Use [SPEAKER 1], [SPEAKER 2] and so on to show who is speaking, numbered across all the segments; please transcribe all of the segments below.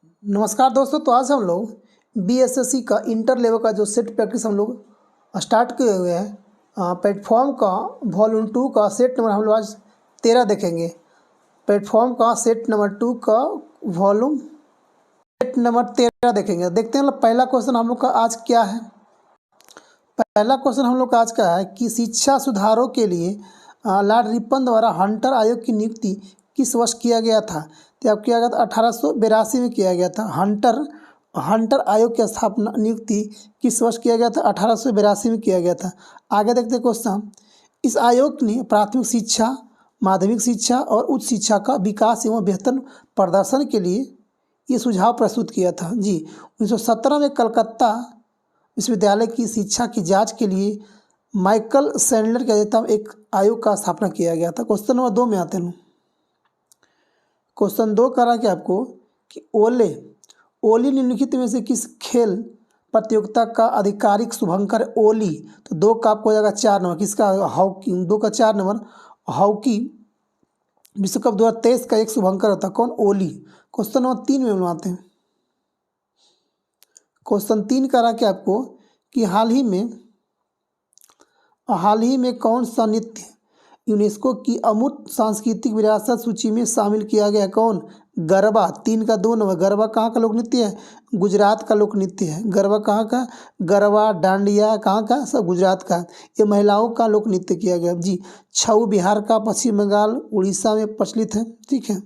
[SPEAKER 1] नमस्कार दोस्तों। तो आज हम लोग बीएसएससी का इंटर लेवल का जो सेट प्रैक्टिस हम लोग स्टार्ट किए हुए हैं प्लेटफॉर्म का वॉल्यूम 2 का सेट नंबर हम लोग आज 13 देखेंगे। प्लेटफॉर्म का सेट नंबर 2 का वॉल्यूम सेट नंबर 13 देखेंगे। देखते हैं पहला क्वेश्चन हम लोग का आज क्या है। पहला क्वेश्चन हम लोग का आज का है कि शिक्षा सुधारों के लिए लॉर्ड रिपन द्वारा हंटर आयोग की नियुक्ति किस वर्ष किया गया था। तो अब किया गया था 1882 में किया गया था। हंटर आयोग की स्थापना नियुक्ति किस वर्ष किया गया था। 1882 में किया गया था। आगे देखते क्वेश्चन। इस आयोग ने प्राथमिक शिक्षा, माध्यमिक शिक्षा और उच्च शिक्षा का विकास एवं बेहतर प्रदर्शन के लिए ये सुझाव प्रस्तुत किया था। जी 1917 में कलकत्ता विश्वविद्यालय की शिक्षा की जांच के लिए माइकल सैंडलर के अध्यक्षता में एक आयोग का स्थापना किया गया था। क्वेश्चन नंबर 2 में आते हैं। क्वेश्चन 2 करा कि आपको कि ओली निम्नलिखित में से किस खेल प्रतियोगिता का आधिकारिक शुभंकर ओली। तो 2 का आपको हो जाएगा 4 नंबर। किसका? हॉकी। 2 का 4 नंबर हॉकी विश्व कप 2023 का एक शुभंकर होता कौन? ओली। क्वेश्चन नंबर 3 में बनाते हैं। क्वेश्चन 3 करा कि आपको कि हाल ही में कौन सा नृत्य यूनेस्को की अमूर्त सांस्कृतिक विरासत सूची में शामिल किया गया? कौन? गरबा। 3 का 2 नंबर। गरबा कहाँ का लोक नृत्य है? गुजरात का लोक नृत्य है। गरबा कहाँ का? गरबा डांडिया कहाँ का? सब गुजरात का। ये महिलाओं का लोक नृत्य किया गया। जी छऊ बिहार का, पश्चिम बंगाल उड़ीसा में प्रचलित है। ठीक है।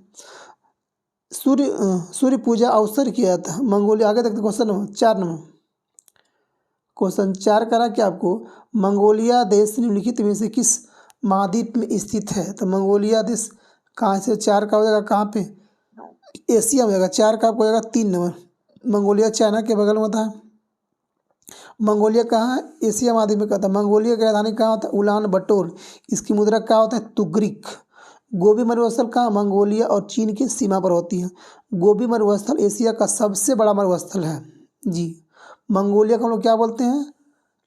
[SPEAKER 1] सूर्य पूजा अवसर किया था मंगोलिया। आगे देखते क्वेश्चन नंबर 4 नंबर। क्वेश्चन 4 करा कि आपको मंगोलिया देश निम्नलिखित में से किस महाद्वीप में स्थित है। तो मंगोलिया देश कहाँ से? 4 का हो जाएगा कहाँ पे? एशिया में होगा। 4 का आपको हो जाएगा 3 नंबर। मंगोलिया चाइना के बगल में होता है। मंगोलिया कहाँ है? एशिया महाद्वीप में कहता है। मंगोलिया की राजधानी कहाँ होता है? उलान बटोर। इसकी मुद्रा क्या होता है? तुगरिक। गोबी मरुस्थल कहाँ? मंगोलिया और चीन की सीमा पर होती है। गोबी मरुस्थल एशिया का सबसे बड़ा मरुस्थल है। जी मंगोलिया को हम लोग क्या बोलते हैं?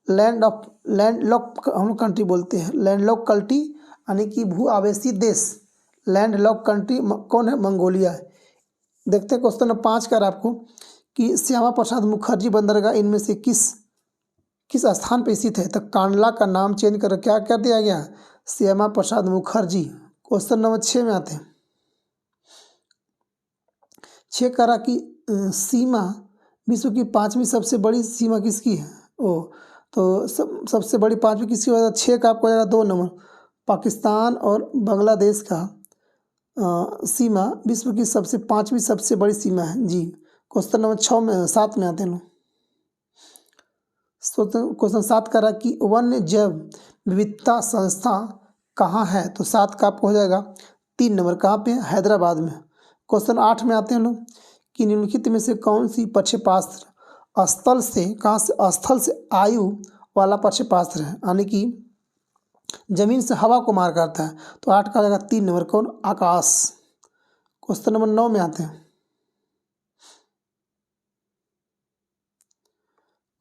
[SPEAKER 1] लैंडलॉक हम लोग कंट्री बोलते हैं। लैंडलॉक कंट्री यानी कि भू आवेशी देश। लैंडलॉक कंट्री कौन है? मंगोलिया है। देखते हैं क्वेश्चन नंबर 5 का आपको कि श्यामा प्रसाद मुखर्जी बंदरगाह इनमें से किस स्थान पर स्थित है। तो कांडला का नाम चेंज कर क्या कर दिया गया? श्यामा प्रसाद मुखर्जी। क्वेश्चन नंबर 6 में आते हैं। 6 करा कि सीमा विश्व की 5वीं सबसे बड़ी सीमा किसकी है? तो सबसे बड़ी 5वीं किसकी हो जाएगा? 6 का आपको जाएगा 2 नंबर। पाकिस्तान और बांग्लादेश का सीमा विश्व की 5वीं सबसे बड़ी सीमा है। जी क्वेश्चन नंबर 7 में आते हैं लोग। क्वेश्चन 7 करा कि वन्य जैव विविधता संस्था कहाँ है। तो 7 का आपको हो जाएगा 3 नंबर। कहाँ पे? हैदराबाद में। क्वेश्चन 8 में आते हैं लोग कि निम्नलिखित में से कौन सी प्रक्षेपास्त्र स्थल से आयु वाला प्रक्षेपास्त्र है, यानी कि जमीन से हवा को मार करता है। तो 8 का जाएगा 3 नंबर। कौन? आकाश। क्वेश्चन नंबर 9 में आते हैं।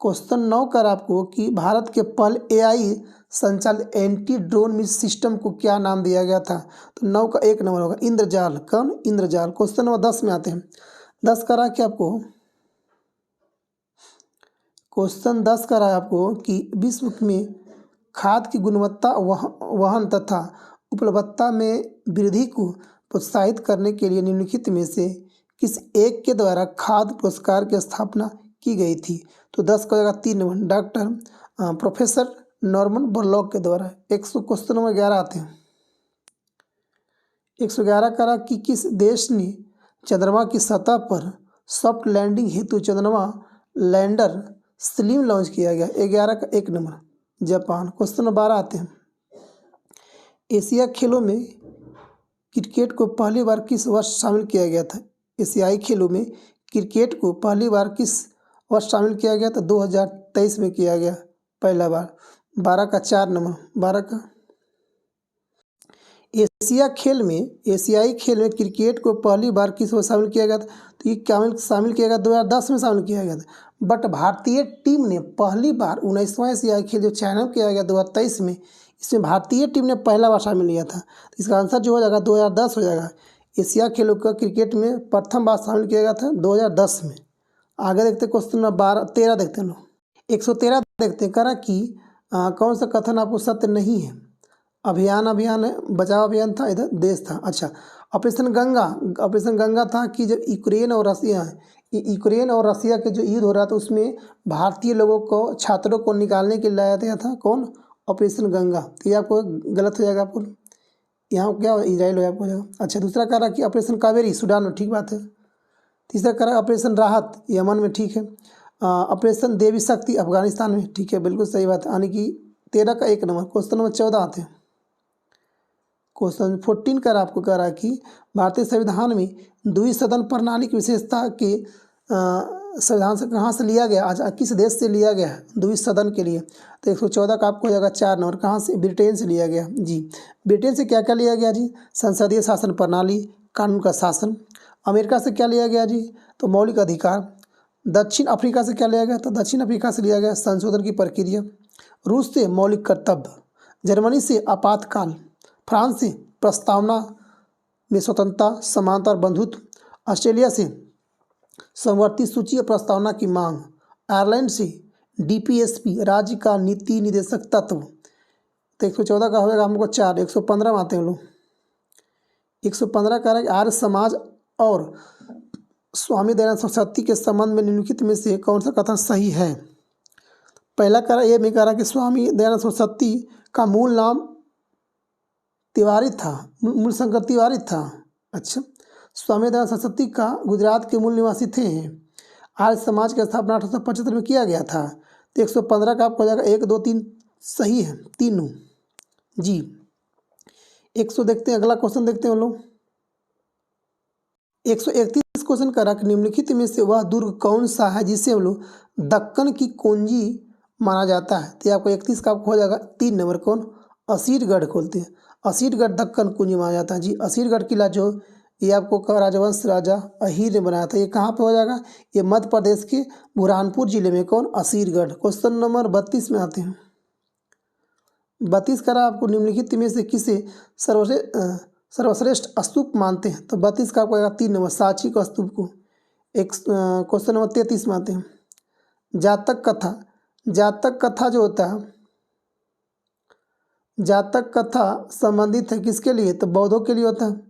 [SPEAKER 1] क्वेश्चन 9 कर आपको कि भारत के पहले एआई संचालित एंटी ड्रोन मिसाइल सिस्टम को क्या नाम दिया गया था। तो 9 का 1 नंबर होगा इंद्रजाल। कौन? इंद्रजाल। क्वेश्चन नंबर 10 में आते हैं। 10 करा कि आपको क्वेश्चन 10 करा आपको कि विश्व में खाद की गुणवत्ता वहन तथा उपलब्धता में वृद्धि को प्रोत्साहित करने के लिए निम्नलिखित में से किस एक के द्वारा खाद्य पुरस्कार की स्थापना की गई थी। तो 10 का जगह 3 number doctor professor Norman Borlaug के द्वारा। क्वेश्चन नंबर 11 आते हैं। 111 करा कि किस देश ने चंद्रमा की सतह पर सॉफ्ट लैंडिंग हेतु चंद्रमा लैंडर स्लिम लॉन्च किया गया। 11 का 1 नंबर जापान। क्वेश्चन नंबर 12 आते हैं। एशिया खेलों में क्रिकेट को पहली बार किस वर्ष शामिल किया गया था। एशियाई खेलों में क्रिकेट को पहली बार किस वर्ष शामिल किया गया? तो 2023 में किया गया पहला बार। 12 का 4 नंबर। 12 का एशियाई खेल में क्रिकेट को पहली बार किस वर्ष शामिल किया गया था। तो ये शामिल किया गया 2010 में शामिल किया गया था। बट भारतीय टीम ने पहली बार 19वां एशियाई खेल जो चाइना में किया गया 2023 में, इसमें भारतीय टीम ने पहला बार शामिल लिया था। तो इसका आंसर जो हो जाएगा 2010 हो जाएगा। एशिया खेलों का क्रिकेट में प्रथम बार शामिल किया गया था 2010 में। आगे देखते हैं क्वेश्चन नंबर 13 देखते हैं लोग। 113 देखते हैं, करा कि कौन सा कथन आपको सत्य नहीं है। अभियान है, बचाव अभियान था, इधर देश था। अच्छा, ऑपरेशन गंगा था कि जब यूक्रेन और रसिया के जो युद्ध हो रहा था उसमें भारतीय लोगों को, छात्रों को निकालने के लिए लाया गया था। कौन? ऑपरेशन गंगा। तो ये आपको गलत हो जाएगा, आपको यहाँ क्या इजराइल हो जाएगा। अच्छा, दूसरा कह रहा कि ऑपरेशन कावेरी सूडान में, ठीक बात है। तीसरा कह रहा ऑपरेशन राहत यमन में, ठीक है। ऑपरेशन देवी शक्ति अफगानिस्तान में, ठीक है, बिल्कुल सही बात है। यानी कि 13 का 1 नंबर। क्वेश्चन नंबर 14 आते हैं। क्वेश्चन 14 कर आपको कह रहा है कि भारतीय संविधान में द्विसदन प्रणाली की विशेषता के संविधान से कहाँ से लिया गया, आज किस देश से लिया गया है द्विसदन के लिए। तो 114 का आपको हो जाएगा 4 नंबर। कहाँ से? ब्रिटेन से लिया गया जी। ब्रिटेन से क्या क्या लिया गया जी? संसदीय शासन प्रणाली, कानून का शासन। अमेरिका से क्या लिया गया जी? तो मौलिक अधिकार। दक्षिण अफ्रीका से क्या लिया गया? तो दक्षिण अफ्रीका से लिया गया संशोधन की प्रक्रिया। रूस से मौलिक कर्तव्य। जर्मनी से आपातकाल। फ्रांस से प्रस्तावना में स्वतंत्रता, समानता और बंधुत्व। ऑस्ट्रेलिया से समवर्ती सूची और प्रस्तावना की मांग। आयरलैंड से डीपीएसपी, राज्य का नीति निदेशक तत्व। तो 114 का होगा हमको 4। 115 में आते हैं लोग। 115 का है आर्य समाज और स्वामी दयानंद सरस्वती के संबंध में निम्नलिखित में से कौन सा कथन सही है। पहला कह रहा, ये में कह रहा कि स्वामी दयानंद सरस्वती का मूल नाम तिवारी था, मूल शंकर तिवारी था। अच्छा, स्वामी दयानंद सरस्वती का गुजरात के मूल निवासी थे। आर्य समाज की स्थापना 1875 में किया गया था। तो 115 का आपको हो जाएगा 1, 2, 3 सही है, तीनों जी। 100 देखते हैं, अगला क्वेश्चन देखते हैं हम लोग। 131 क्वेश्चन का रख निम्नलिखित में से वह दुर्ग कौन सा है जिसे हम लोग दक्कन की कुंजी माना जाता है। तो आपको 31 का आपको हो जाएगा 3 नंबर। कौन? असीरगढ़ खोलते हैं। असीरगढ़ दक्कन कुंजी माना जाता है जी। असीरगढ़ किला जो ये आपको राजवंश राजा अहीर ने बनाया था। ये कहाँ पे हो जाएगा? ये मध्य प्रदेश के बुरहानपुर जिले में। कौन? असीरगढ़। क्वेश्चन नंबर 32 में आते हैं। 32 करा आपको निम्नलिखित में से किसे सर्वश्रेष्ठ स्तूप मानते हैं। तो 32 का आपको आएगा 3 नंबर, सांची का स्तूप को। एक क्वेश्चन नंबर 33 में आते हैं। जातक कथा। जातक कथा जो होता है, जातक कथा संबंधित है किसके लिए? तो बौद्धों के लिए होता है।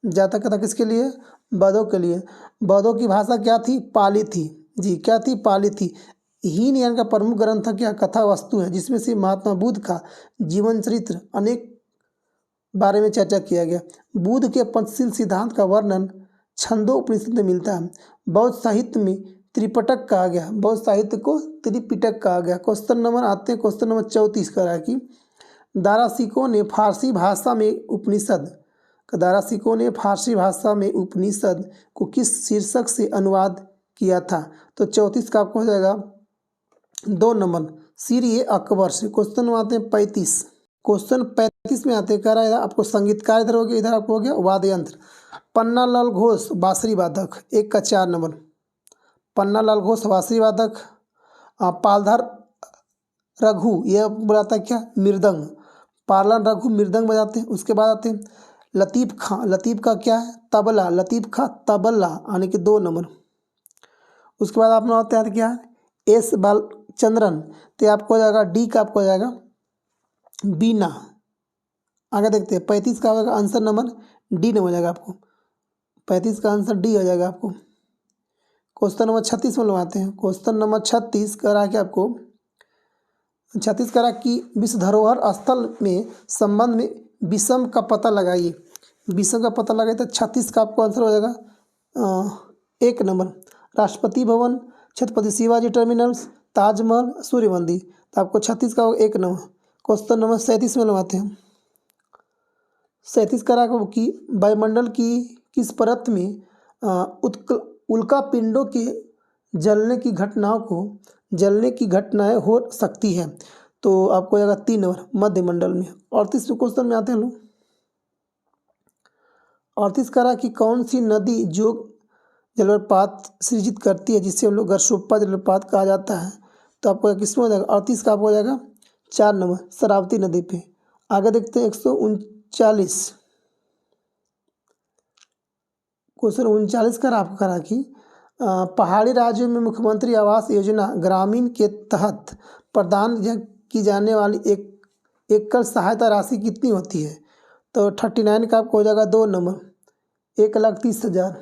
[SPEAKER 1] जातक कथा किसके लिए? बौद्धों के लिए। बौद्धों की भाषा क्या थी? पाली थी जी। क्या थी? पाली थी। हीन यान का प्रमुख ग्रंथ था क्या? कथा वस्तु है, जिसमें से महात्मा बुद्ध का जीवन चरित्र अनेक बारे में चर्चा किया गया। बुद्ध के पंचशील सिद्धांत का वर्णन छंदोपनिषद में मिलता है। बौद्ध साहित्य में त्रिपिटक कहा गया। बौद्ध साहित्य को त्रिपिटक कहा गया। क्वेश्चन नंबर आते हैं, क्वेश्चन नंबर 34 का है कि दारासिकों ने फारसी भाषा में उपनिषद को किस शीर्षक से अनुवाद किया था। तो 34 का आपको हो जाएगा 2 नंबर, सीर अकबर से। क्वेश्चन में आते हैं 35। क्वेश्चन 35 में आते हैं, कह रहा है आपको संगीतकार इधर हो गया, इधर आपको हो गया वाद्य यंत्र। पन्नालाल घोष बांसुरी वादक, 1 का 4 नंबर। पन्नालाल घोष बांसुरी वादक। पालधर रघु यह बुलाता क्या? मृदंग। पालन रघु मृदंग बजाते हैं। उसके बाद आते हैं लतीफ़ खां। लतीफ़ का क्या है? तबला। लतीफ़ खां तबला, यानी कि 2 नंबर। उसके बाद आपने आते हैं क्या? एस बालचंद्रन। तो आपको हो जाएगा डी का आपको हो जाएगा बीना। आगे देखते हैं 35 का होगा आंसर नंबर डी नंबर हो जाएगा आपको। 35 का आंसर डी हो जाएगा आपको। क्वेश्चन नंबर 36 में लगाते हैं। क्वेश्चन नंबर 36 करा के आपको 36 करा कि विश्व धरोहर स्थल में संबंध में विषम का पता लगाइए। विषम का पता लगाइए तो 36 का आपको आंसर हो जाएगा 1 नंबर। राष्ट्रपति भवन, छत्रपति शिवाजी टर्मिनल्स, ताजमहल, सूर्य मंदिर। तो आपको 36 का 1 नंबर। क्वेश्चन नंबर 37 में लगाते हैं। 37 करा कि वायुमंडल की किस परत में उल्का पिंडों के जलने की घटनाएं हो सकती है। तो आपको आएगा 3 नंबर, मध्यमंडल में। 38वें क्वेश्चन में आते हैं लोग। 38 करा कि कौन सी नदी जो जलप्रपात सृजित करती है, जिसे हम लोग गर्शोप्पा जलप्रपात कहा जाता है। तो आपको किसमें हो जाएगा? 38 का आपको हो जाएगा 4 नंबर, शरावती नदी पे। आगे देखते हैं 139। क्वेश्चन 39 का आपको करा कि पहाड़ी राज्यों में मुख्यमंत्री आवास योजना ग्रामीण के तहत प्रदान की जाने वाली एकल सहायता राशि कितनी होती है? तो 39 का आपको हो जाएगा 2 number 1,30,000।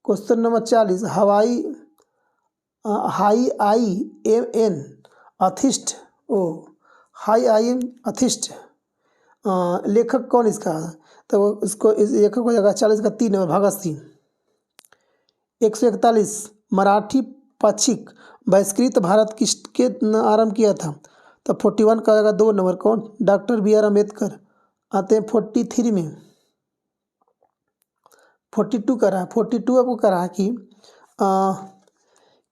[SPEAKER 1] Question number 40 why I am an atheist why I am atheist लेखक कौन इसका? तो इसको इस लेखक हो जाएगा 40 का 3 नंबर भगत सिंह। 141 मराठी पाक्षिक बहिष्कृत भारत किसके आरंभ किया था? तो 41 का होगा 2 नंबर कौन? Doctor B.R. अम्बेडकर। आते हैं 43 में। 42 का रहा 42 आपको करा कि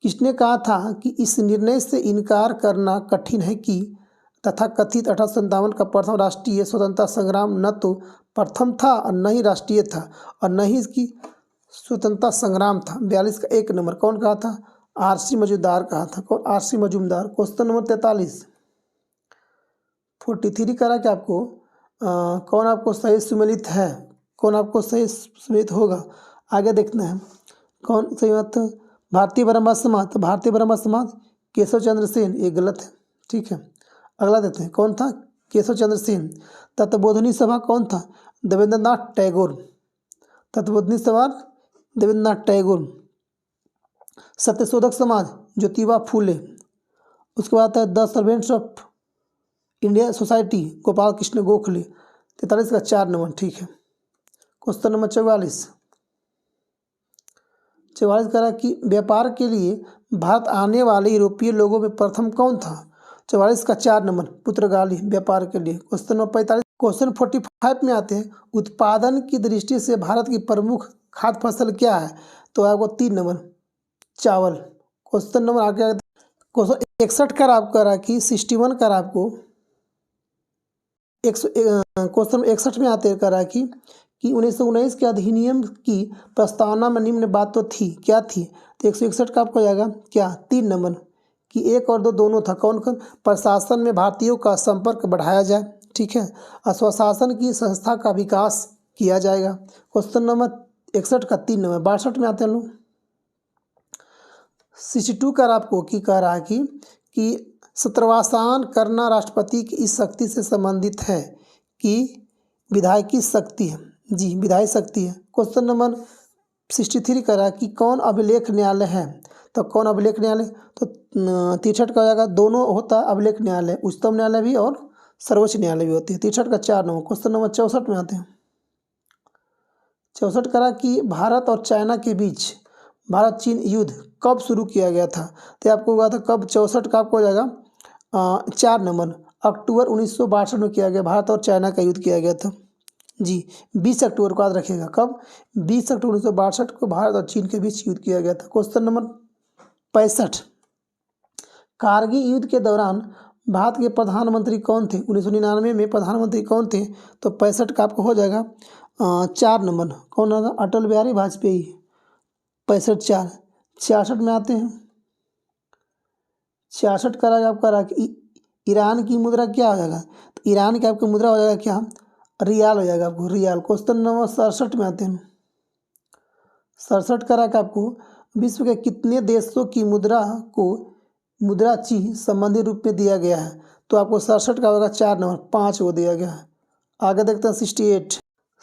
[SPEAKER 1] किसने कहा था कि इस निर्णय से इनकार करना कठिन है कि तथा कथित 1857 का प्रथम राष्ट्रीय स्वतंत्रता संग्राम न तो प्रथम था और न ही राष्ट्रीय था और न ही इसकी स्वतंत्रता संग्राम था। 42 का 1 नंबर कौन कहा था? R.C. मजूमदार कहा था। कौन? R.C. मजूमदार। क्वेश्चन नंबर 43 43 करा कि आपको कौन आपको सही सुमेलित है? कौन आपको सही सुमेलित होगा? आगे देखना है कौन सही बात। भारतीय ब्रह्म समाज, तो भारतीय ब्रह्म समाज केशव चंद्र सेन, ये गलत है। ठीक है, अगला देखते हैं कौन था? केशव चंद्र सेन। तत्वबोधिनी सभा कौन था? देवेंद्रनाथ टैगोर। तत्वबोधिनी सभा देवेंद्रनाथ टैगोर। सत्यशोधक समाज ज्योतिबा फूले। उसके बाद है the servants of India society Gopal Krishna Gokhale. 43 का 4 नंबर। ठीक है, क्वेश्चन नंबर 44 करा कि व्यापार के लिए भारत आने वाले यूरोपीय लोगों में प्रथम कौन था? 44 का 4 नंबर पुर्तगाली व्यापार के लिए। क्वेश्चन नंबर 45 क्वेश्चन 45 में आते हैं उत्पादन की दृष्टि से भारत की प्रमुख खाद्य फसल क्या है? तो आपको 3 नंबर चावल। क्वेश्चन नंबर आगे क्वेश्चन 61 का आपको करा कि 61 का आपको क्वेश्चन 61 में आते करा कि 1919 के अधिनियम की प्रस्तावना में निम्न बात तो थी, क्या थी? तो 161 का आपको जाएगा क्या? 3 नंबर कि 1 और 2 दोनों था। कौन कौन? प्रशासन में भारतीयों का संपर्क बढ़ाया जाए। ठीक है, और स्वशासन की संस्था का विकास किया जाएगा। क्वेश्चन नंबर 61 का 3 नंबर। 62 में आते हैं लोग 62 का आपको की कह रहा है कि सत्रवासान करना राष्ट्रपति की इस शक्ति से संबंधित है कि विधायकी शक्ति है। जी, विधायी शक्ति है। क्वेश्चन नंबर 63 कह रहा है कि कौन अभिलेख न्यायालय है? तो कौन अभिलेख न्यायालय? तो 63 का जाएगा दोनों होता है अभिलेख न्यायालय, उच्चतम न्यायालय भी और सर्वोच्च न्यायालय भी होती है। 63 का 4 नंबर। क्वेश्चन नंबर 64 में आते हैं 64 करा कि भारत और चाइना के बीच भारत चीन युद्ध कब शुरू किया गया था? तो आपको हुआ था कब? 64 का आपको हो जाएगा 4 नंबर अक्टूबर 1962 में किया गया। भारत और चाइना का युद्ध किया गया था। जी, 20 अक्टूबर को याद रखिएगा। कब? 20 अक्टूबर 1962 को भारत और चीन के बीच युद्ध किया गया था। क्वेश्चन नंबर 65 कारगिल युद्ध के दौरान भारत के प्रधानमंत्री कौन थे? 1999 में प्रधानमंत्री कौन थे? तो 65 का आपको हो जाएगा 4 नंबर कौन होगा? अटल बिहारी वाजपेयी। 65 4 66 में आते हैं 66 का आपका ईरान की मुद्रा क्या हो जाएगा? तो ईरान की आपकी मुद्रा हो जाएगा क्या? रियाल हो जाएगा आपको, रियाल। क्वेश्चन नंबर 67 में आते हैं 67 का आपको विश्व के कितने देशों की मुद्रा को मुद्रा चिन्ह संबंधी रूप में दिया गया है? तो आपको 67 का होगा 4 नंबर 5 को दिया गया है। आगे देखते हैं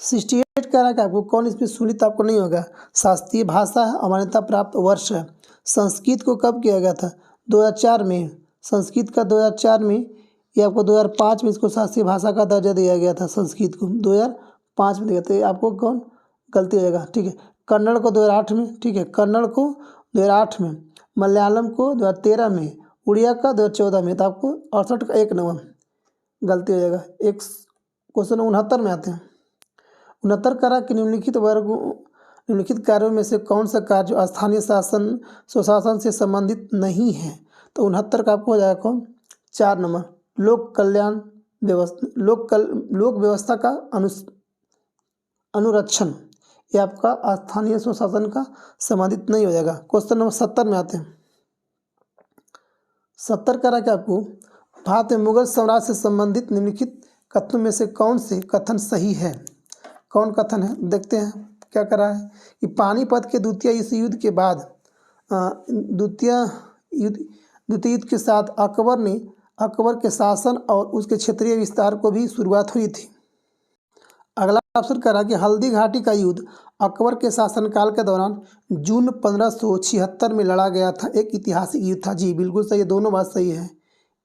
[SPEAKER 1] 68 का आपको कौन इसमें सुलित आपको नहीं होगा? शास्त्रीय भाषा है और मान्यता प्राप्त वर्ष है। संस्कृत को कब किया गया था? 2004 में। संस्कृत का 2004 में, ये आपको 2005 में इसको शास्त्रीय भाषा का दर्जा दिया गया था। संस्कृत को 2005 में दिया था। आपको कौन गलती हो जाएगा? ठीक है, कन्नड़ को 2008 में। ठीक है, कन्नड़ को 2008 में, मलयालम को 2013 में, उड़िया का 2014 में। तो आपको 68 का 1 नंबर गलती हो जाएगा। एक क्वेश्चन 69 में आते हैं 69 करा कि निम्नलिखित कार्यों में से कौन सा कार्य जो स्थानीय शासन स्वशासन से संबंधित नहीं है? तो 69 का आपको हो जाएगा कौन? 4 नंबर लोक कल्याण व्यवस्था, लोक व्यवस्था का अनुरक्षण, ये आपका स्थानीय स्वशासन का संबंधित नहीं हो जाएगा। क्वेश्चन नंबर 70 में आते हैं 70 करा कि आपको भारत में मुगल साम्राज्य से संबंधित निम्नलिखित कथनों में से कौन से कथन सही है? कौन कथन है देखते हैं। क्या करा है कि पानीपत के द्वितीय विश्व युद्ध के बाद द्वितीय युद्ध के साथ अकबर के शासन और उसके क्षेत्रीय विस्तार को भी शुरुआत हुई थी। अगला ऑप्शन करा कि हल्दी घाटी का युद्ध अकबर के शासनकाल के दौरान जून 1576 में लड़ा गया था, एक ऐतिहासिक युद्ध था। जी बिल्कुल सही है, दोनों बात सही है,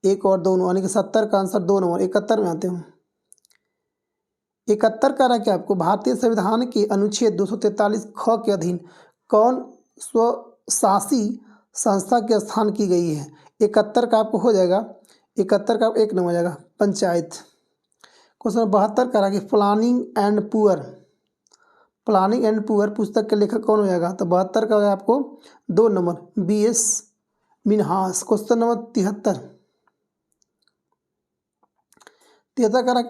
[SPEAKER 1] एक और दोनों, यानी कि 70 का आंसर 2 नंबर। 71 में आते हैं। 71 करा कि आपको भारतीय संविधान के अनुच्छेद 243 ख के अधीन कौन स्वशासी संस्था की स्थान की गई है। 71 का आपको हो जाएगा, 71 का 1 नंबर हो जाएगा पंचायत। क्वेश्चन 72 करा कि प्लानिंग एंड पुअर पुस्तक के लेखक कौन हो जाएगा, तो 72 का होगा आपको 2 number BS Minhas. Question number 73 करा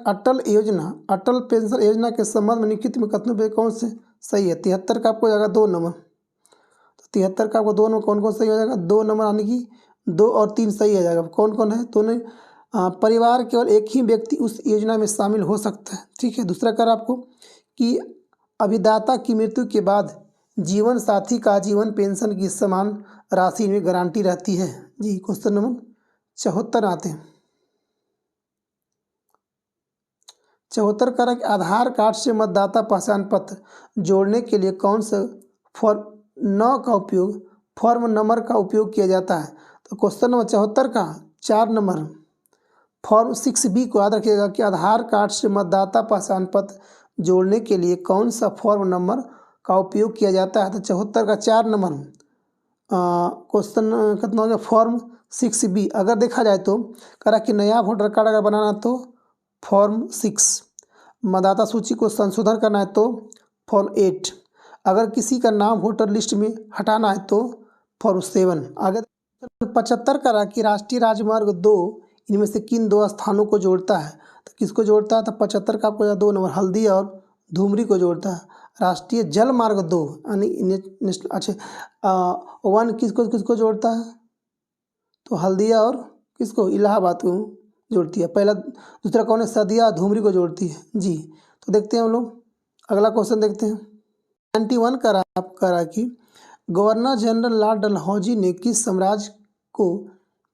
[SPEAKER 1] अटल पेंशन योजना के संबंध में निम्नलिखित में कथनों पे कौन से सही है। 73 का आपको हो जाएगा 2 नंबर। तो 73 का आपको 2 नंबर कौन कौन सही हो जाएगा, 2 नंबर, यानी कि 2 और 3 सही हो जाएगा। कौन कौन है, तो नहीं परिवार केवल एक ही व्यक्ति उस योजना में शामिल हो सकता है। ठीक है। दूसरा कर आपको कि अभिदाता की मृत्यु के बाद जीवन साथी का आजीवन पेंशन की समान राशि में गारंटी रहती है। जी क्वेश्चन नंबर 74 आते हैं। 74 करा कि आधार कार्ड से मतदाता पहचान पत्र जोड़ने के लिए कौन सा फॉर्म नंबर का उपयोग किया जाता है। तो क्वेश्चन नंबर 74 का 4 नंबर फॉर्म 6B को याद रखिएगा कि आधार कार्ड से मतदाता पहचान पत्र जोड़ने के लिए कौन सा फॉर्म नंबर का उपयोग किया जाता है। तो 74 का 4 नंबर क्वेश्चन कितना हो गया, फॉर्म 6B। अगर देखा जाए तो करा कि नया वोटर कार्ड अगर बनाना तो फॉर्म 6, मतदाता सूची को संशोधन करना है तो फॉर्म 8, अगर किसी का नाम वोटर लिस्ट में हटाना है तो फॉर्म 7। अगर 75 करा कि राष्ट्रीय राजमार्ग 2 इनमें से किन 2 स्थानों को जोड़ता है। तो किसको जोड़ता है, तो 75 का आपको 2 नंबर हल्दी और धूमरी को जोड़ता है। राष्ट्रीय जल मार्ग 2 यानी वन किसको जोड़ता है, तो हल्दिया और किसको, इलाहाबाद को जोड़ती है। पहला दूसरा कौन है, सदिया धूमरी को जोड़ती है। जी तो देखते हैं हम लोग अगला क्वेश्चन देखते हैं। 91 करा कि गवर्नर जनरल लॉर्ड डलहौजी ने किस साम्राज्य को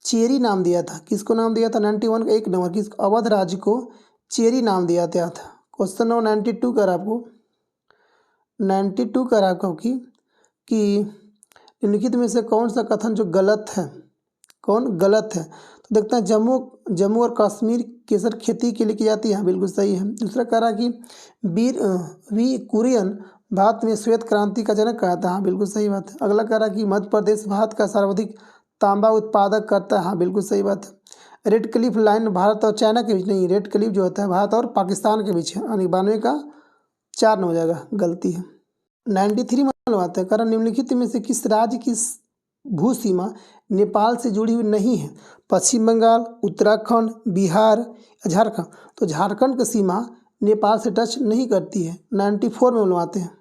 [SPEAKER 1] चेरी नाम दिया था। किसको नाम दिया था, 91 का 1 नंबर, किस अवध राज्य को चेरी नाम दिया था। क्वेश्चन नंबर 92 कर आपको 92 कर आपको कि निम्नलिखित में से कौन सा कथन जो गलत है, कौन गलत है। तो देखते हैं जम्मू और कश्मीर केसर खेती के लिए की जाती है, हाँ बिल्कुल सही है। दूसरा कह रहा कि वी कुरियन भारत में श्वेत क्रांति का जनक कहा था, हाँ बिल्कुल सही बात है। अगला कह रहा कि मध्य प्रदेश भारत का सर्वाधिक तांबा उत्पादक करता है, हाँ बिल्कुल सही बात है। रेड क्लिफ लाइन भारत और चाइना के बीच नहीं, रेड क्लिफ जो होता है भारत और पाकिस्तान के बीच है, यानी 92 का 4 हो जाएगा, गलती है। 93 में आते हैं, कारण निम्नलिखित में से किस राज्य की भू सीमा नेपाल से जुड़ी हुई नहीं है। पश्चिम बंगाल, उत्तराखंड, बिहार, झारखंड। तो झारखंड की सीमा नेपाल से टच नहीं करती है। 94 में आते हैं।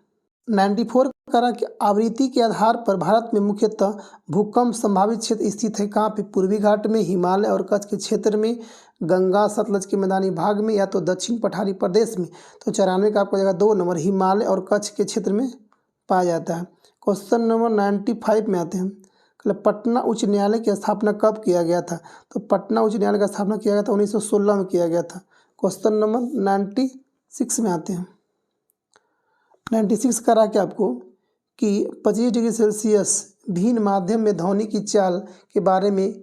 [SPEAKER 1] 94 करा कि आवृत्ति के आधार पर भारत में मुख्यतः भूकंप संभावित क्षेत्र स्थित है कहाँ पे, पूर्वी घाट में, हिमालय और कच्छ के क्षेत्र में, गंगा सतलज के मैदानी भाग में, या तो दक्षिण पठारी प्रदेश में। तो 94 का आपको जगह 2 नंबर हिमालय और कच्छ के क्षेत्र में पाया जाता है। क्वेश्चन नंबर 95 में आते हैं। पटना उच्च न्यायालय की स्थापना कब किया गया था। तो पटना उच्च न्यायालय का स्थापना किया गया था 1916 में किया गया था। क्वेश्चन नंबर 96 में आते हैं। 96 करा के आपको कि 25 डिग्री सेल्सियस भिन्न माध्यम में ध्वनि की चाल के बारे में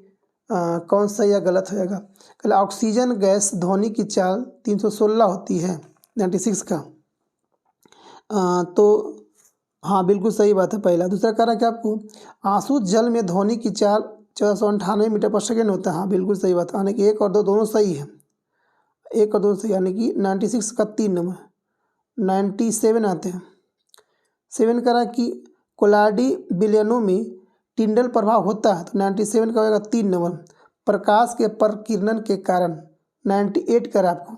[SPEAKER 1] कौन सा या गलत हो जाएगा। कल ऑक्सीजन गैस ध्वनि की चाल 316 होती है 96 का, तो हाँ बिल्कुल सही बात है पहला। दूसरा कह रहा है कि आपको आंसू जल में ध्वनि की चाल 1498 मीटर पर सेकेंड होता है, हाँ बिल्कुल सही बात है, यानी कि 1 और 2 दोनों सही है, 1 और 2 सही, यानी कि 96 का 3 नंबर। 97 आते हैं। 7 करा कि कोलाडी विलयनों में टिंडल प्रभाव होता है, तो 97 का होगा 3 नंबर। प्रकाश के प्रकीर्णन के कारण 98 करा आपको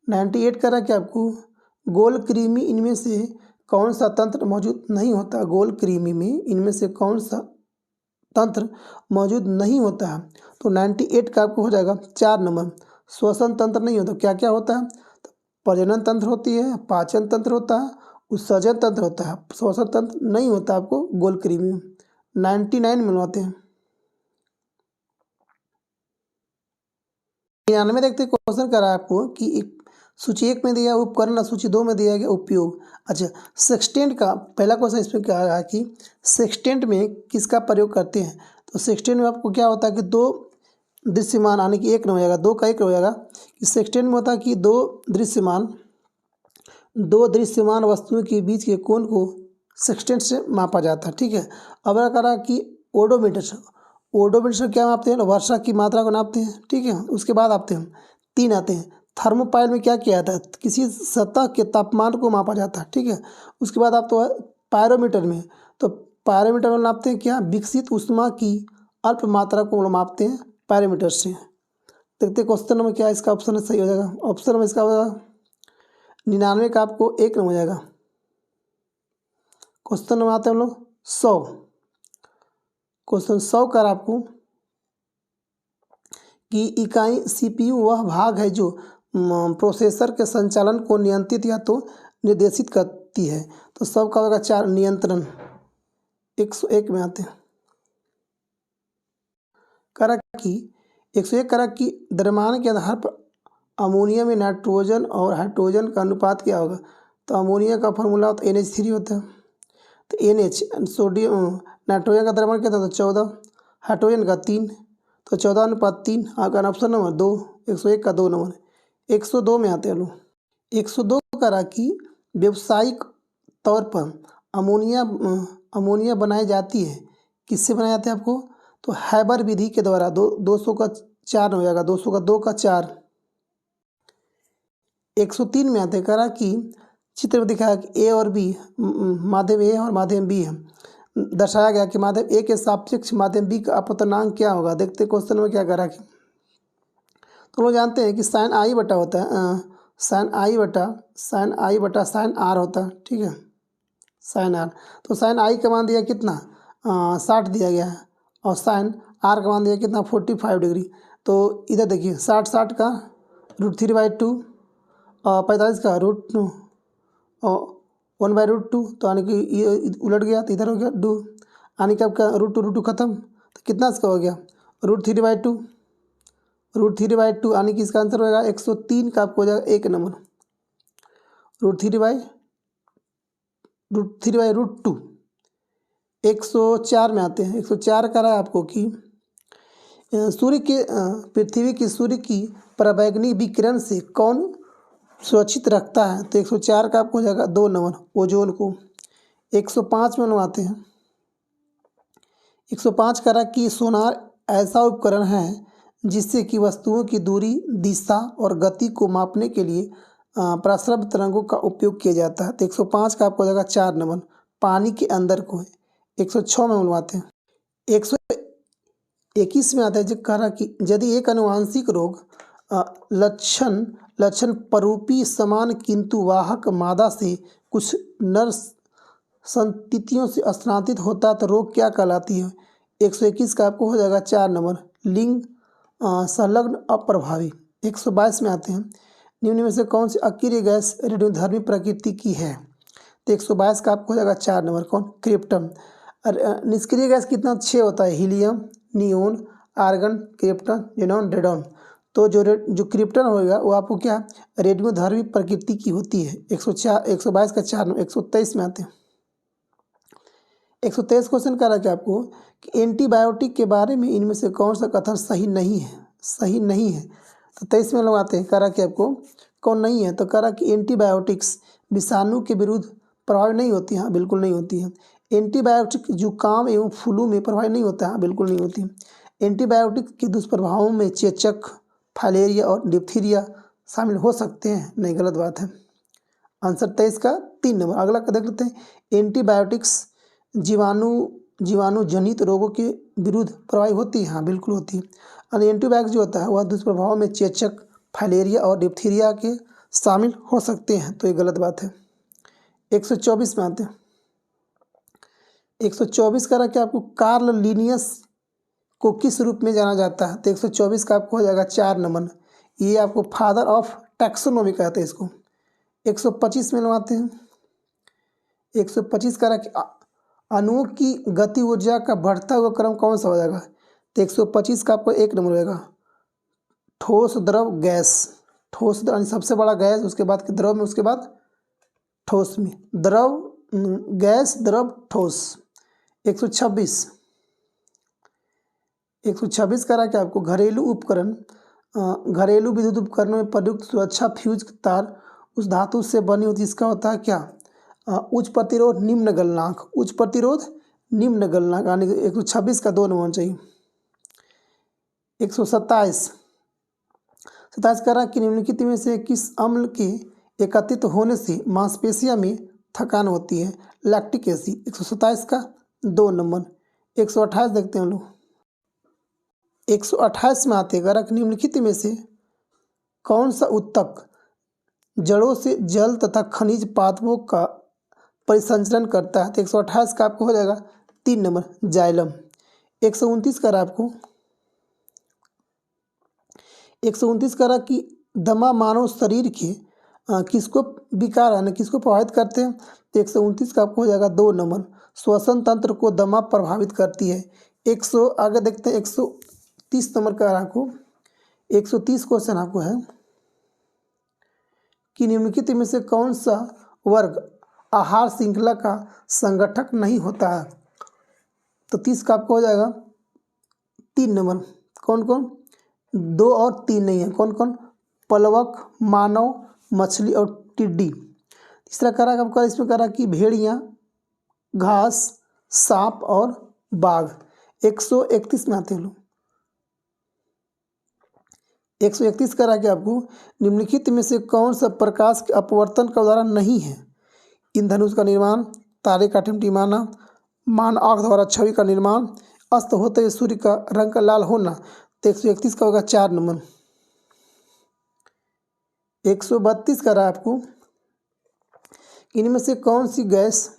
[SPEAKER 1] 98 करा कि आपको गोल कृमि इनमें से कौन सा तंत्र मौजूद नहीं होता। गोल कृमि में इनमें से कौन सा तंत्र मौजूद नहीं होता है। तो 98 का आपको हो जाएगा 4 नंबर। श्वसन तंत्र नहीं होता, क्या क्या होता है, प्रजनन तंत्र होती है, पाचन तंत्र होता है, उत्सर्जन तंत्र होता है, श्वसन तंत्र नहीं होता आपको गोलकृमि में। 99 मिलवाते हैं। 99 देखते क्वेश्चन करा आपको कि एक सूची 1 में दिया उपकरण, सूची 2 में दिया गया उपयोग। अच्छा, सेक्सटेंट का पहला क्वेश्चन इसमें क्या है कि सेक्सटेंट में किसका प्रयोग करते हैं। तो सेक्सटेंट में आपको क्या होता है कि दो दृश्यमान यानी कि एक न हो जाएगा, दो का एक हो जाएगा। सेक्सटेंट में होता है कि दो दृश्यमान वस्तुओं के बीच के कोण को सेक्सटेंट से मापा जाता है। ठीक है। अब करा कि ओडोमीटर से क्या मापते हैं, वर्षा की मात्रा को नापते हैं। ठीक है। उसके बाद आते हैं 3 आते हैं थर्मोपाइल में क्या किया जाता है, किसी सतह के तापमान को मापा जाता है। ठीक है। उसके बाद आप तो पायरोमीटर में, तो पायरोमीटर में नापते हैं क्या, विकसित ऊष्मा की अल्प मात्रा को मापते हैं पायरोमीटर से। देखते क्वेश्चन नंबर क्या है, इसका ऑप्शन सही हो जाएगा। ऑप्शन नंबर इसका होगा 99 का आपको 1 नंबर हो जाएगा। क्वेश्चन नंबर आते हैं हम लोग 100। क्वेश्चन 100 कर आपको कि इकाई सीपीयू वह भाग है जो प्रोसेसर के संचालन को नियंत्रित या तो निर्देशित करती है। तो सब का होगा 4 नियंत्रण। 101 में आते हैं करा कि 101 करा कि द्रव्यमान के आधार पर अमोनिया में नाइट्रोजन और हाइड्रोजन का अनुपात क्या होगा। तो अमोनिया का फॉर्मूला तो NH3 होता है। तो NH सोडियम, नाइट्रोजन का द्रव्यमान क्या था, तो 14, हाइड्रोजन का 3, तो 14:3। आपका ऑप्शन नंबर 2, 101 का 2 नंबर। 102 में आते हैं लोग। 102 करा कि व्यावसायिक तौर पर अमोनिया बनाई जाती है, किससे बनाई जाती है आपको, तो हैबर विधि के द्वारा। 200 का 4 हो जाएगा, 200 का 2 का 4। 103 में आते करा कि चित्र में दिखाया कि ए और बी, माध्यम ए और माध्यम बी है। दर्शाया गया कि माध्यम ए के सापेक्ष माध्यम बी का अपवर्तनांक क्या होगा। देखते क्वेश्चन में क्या करा कि तो लोग जानते हैं कि साइन आई बटा होता है, साइन आई बटा साइन आर होता है। ठीक है, साइन आर। तो साइन आई का मान दिया कितना, 60 दिया गया है, और साइन आर का मान दिया कितना, 45 डिग्री। तो इधर देखिए 60 का √3/2 और 45 का √2 और 1/√2। तो यानी कि ये उलट गया, तो इधर हो गया 2, यानी कि आपका √2 खत्म। तो कितना इसका हो गया, √3/2 यानी कि इसका आंसर होगा 103 का आपको हो जाएगा 1 नंबर। √3/√2। 104 में आते हैं। 104 का रहा है आपको कि पृथ्वी की सूर्य की पराबैंगनी विकिरण से कौन सुरक्षित रखता है। तो 104 का आपको हो जाएगा 2 नंबर, ओजोन को। 105 में आते हैं। 105 का रहा कि सोनार ऐसा उपकरण है जिससे कि वस्तुओं की दूरी, दिशा और गति को मापने के लिए प्रसरव तरंगों का उपयोग किया जाता है। तो 105 का आपको हो जाएगा 4 नंबर, पानी के अंदर को है। 106 में मिलवाते हैं। 121 में आता है जो कह रहा कि यदि एक आनुवांशिक रोग लक्षण परूपी समान किंतु वाहक मादा से कुछ नर संततियों से स्थानांतरित होता है तो रोग क्या कहलाती है। 121 का आपको हो जाएगा 4 नंबर, लिंग संलग्न अप्रभावी। 122 में आते हैं, निम्न में से कौन सी अक्रिय गैस रेडियोधर्मी प्रकृति की है। तो 122 का आपको हो जाएगा 4 नंबर, कौन, क्रिप्टन। निष्क्रिय गैस कितना 6 होता है, helium, neon, argon, krypton, xenon, radon. तो जो क्रिप्टन होगा वो आपको क्या, रेडियोधर्मी प्रकृति की होती है। 122 का 4 नंबर। 123 में आते हैं। 123 क्वेश्चन कह रहा है आपको कि एंटीबायोटिक के बारे में इनमें से कौन सा कथन सही नहीं है। तो 23 में लोग आते हैं, कह रहा कि आपको कौन नहीं है। तो कह रहा कि एंटीबायोटिक्स विषाणु के विरुद्ध प्रभावी नहीं होती है। हाँ, बिल्कुल नहीं होती है। एंटीबायोटिक जुकाम एवं फ्लू में प्रभावी नहीं होता है। हाँ, बिल्कुल नहीं होती है। एंटीबायोटिक के दुष्प्रभावों में चेचक, फाइलेरिया और डिप्थीरिया शामिल हो सकते हैं। नहीं, गलत बात है। आंसर 23 का 3 नंबर। अगला का देख लेते हैं, एंटीबायोटिक्स जीवाणु जनित रोगों के विरुद्ध प्रभावी होती है। हाँ, बिल्कुल होती है। और एंटीबायोटिक जो होता है वह दुष्प्रभाव में चेचक, फाइलेरिया और डिप्थीरिया के शामिल हो सकते हैं। तो ये गलत बात है। 124 में आते हैं। 124 का कि आपको कार्ल लिनियस को किस रूप में जाना जाता है। तो 124 का आपको हो जाएगा 4 नंबर। ये आपको फादर ऑफ टैक्सोनॉमी कहते हैं इसको। 125 में लगाते हैं। 125 कह रहा कि अणुओं की गति ऊर्जा का बढ़ता हुआ क्रम कौन सा हो जाएगा? तो 125 का आपको 1 नंबर होगा ठोस द्रव गैस। ठोस यानी सबसे बड़ा गैस, उसके बाद द्रव में, उसके बाद ठोस में। द्रव गैस द्रव ठोस। 126 कह रहा कि आपको घरेलू उपकरण, घरेलू विद्युत उपकरणों में प्रयुक्त सुरक्षा फ्यूज तार उस धातु से बनी होती, इसका होता है क्या? उच्च प्रतिरोध निम्न गलनांक। उच्च प्रतिरोध निम्न गलनांक, यानी 126 का 2 नंबर चाहिए। 127 कह रहा कि निम्नलिखित में से किस अम्ल के एकत्रित होने से मांसपेशियों में थकान होती है? Lactic acid. 127 का 2 नंबर। 128 देखते हैं हम लोग। 128 में आते हैं कि निम्नलिखित में से कौन सा उत्तक जड़ों से जल तथा खनिज पादपों का परिसंचरण करता है? तो 128 का आपको हो जाएगा 3 नंबर जाइलम। 129 कह रहा आपको, 129 कह रहा कि दमा मानव शरीर के किसको विकार है, किसको प्रभावित करते हैं? तो 129 का आपको हो जाएगा 2 नंबर। श्वसन तंत्र को दमा प्रभावित करती है। आगे देखते हैं 130 नंबर का आपको। 130 क्वेश्चन आपको है कि निम्नलिखित में से कौन सा वर्ग आहार श्रृंखला का संगठक नहीं होता है? तो 30 का आपको हो जाएगा 3 नंबर। कौन कौन? 2 और 3 नहीं है। कौन कौन? पलवक, मानव, मछली और टिड्डी। तीसरा कह रहा आपका, इसमें कह रहा कि भेड़िया, घास, सांप और बाघ। 131 में आते हैं लोग। 131 कह रहा कि आपको निम्नलिखित में से कौन सा प्रकाश के अपवर्तन का उदाहरण नहीं है? इंद्रधनुष का निर्माण, तारे का टिमटिमाना, मान आँख द्वारा छवि का निर्माण, अस्त होते हुए सूर्य का रंग का लाल होना। तो 131 का होगा 4 नंबर। 132 कह रहा है आपको, इनमें से कौन सी गैस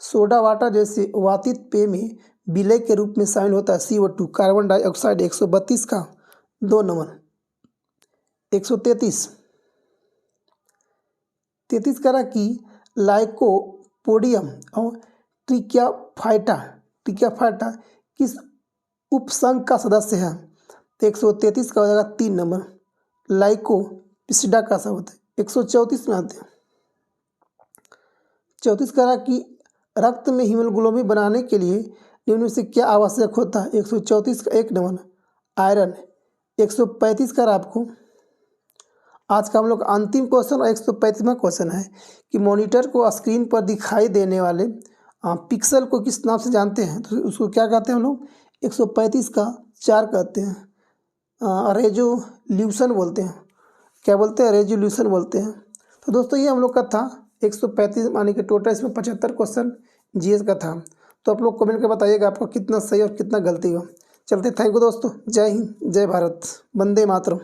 [SPEAKER 1] सोडा वाटर जैसे वातित पेय में विलय के रूप में शामिल होता है? CO2 carbon dioxide. 132 का 2 नंबर। 133 कह रहा कि लाइकोपोडियम और ट्रिक्याफाइटा किस उपसंघ का सदस्य है? तो 133 का हो जाएगा 3 नंबर। लाइकोपिसिडा का शब्द है। 134 में आते हैं। 34 कह रहा कि रक्त में हीमोग्लोबिन बनाने के लिए निम्न में से क्या आवश्यक होता है? 134 का 1 नंबर आयरन। 135 कह रहा आपको, आज का हम लोग अंतिम क्वेश्चन और 135वां क्वेश्चन है कि मॉनिटर को स्क्रीन पर दिखाई देने वाले पिक्सल को किस नाम से जानते हैं? तो उसको क्या कहते हैं हम लोग? 135 का 4 कहते हैं रेजोल्यूशन बोलते हैं। क्या बोलते हैं? रेजोल्यूशन बोलते हैं। तो दोस्तों ये हम लोग का था 135, मानी कि टोटल इसमें 75 क्वेश्चन GS का था। तो आप लोग कमेंट करके बताइएगा आपको कितना सही और कितना गलती हुआ। चलते, थैंक यू दोस्तों। जय हिंद, जय भारत, वंदे मातरम।